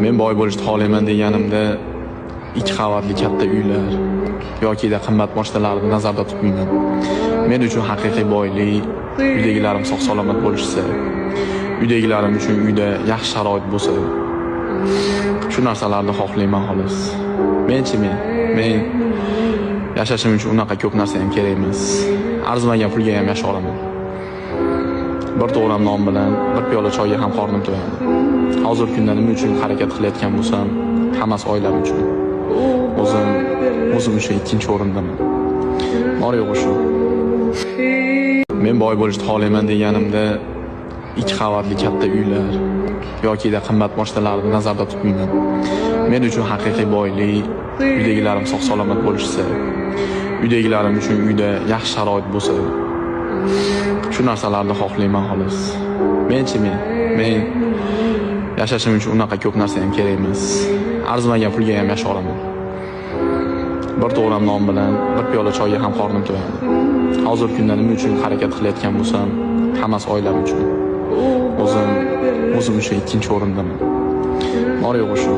Men boy bo'lishni xohlayman deganimda 2 qavatli katta uylar yoki qimmat moshinalarni nazarda tutmayman. Men uchun haqiqiy boylik uydagilarim sog'-salomat bo'lishsa, uydagilarim uchun uyda yaxshi sharoit bo'lsa, shu narsalarni xohlayman xolos. Men yashashim uchun unaqa ko'p narsa ham kerak emas. Arzimagan pulga ham yasha olaman. Bir to'g'ram non bilan bir piyola choyga ham qornim to'yadi. Hozirgi kunda nima uchun harakat qilayotgan bo'lsam, hammasi oilam uchun. O'zim uchun ikkinchi o'rindaman. Bor yo'q shu. Men boy bo'lishni xohlayman deganimda 2 qavatli katta uylar yoki qimmat moshinalarni nazarda tutmayman. Men uchun haqiqiy boylik uydagilarim sog'-salomat bo'lishsa, uydagilarim uchun uyda yaxshi sharoit bo'lsa, shu narsalarni xohlayman xolos. Men yashashim uchun unaqa ko'p narsa ham kerak emas. Arzimagan pulga ham yasha olaman. Bir to'g'ram non bilan bir piyola choyga ham qornim to'yadi. Hozirgi kunda nima uchun harakat qilayotgan bo'lsam, hammasi oilam uchun. O'zim uchun ikkinchi o'rindaman. Bor yo'q shu.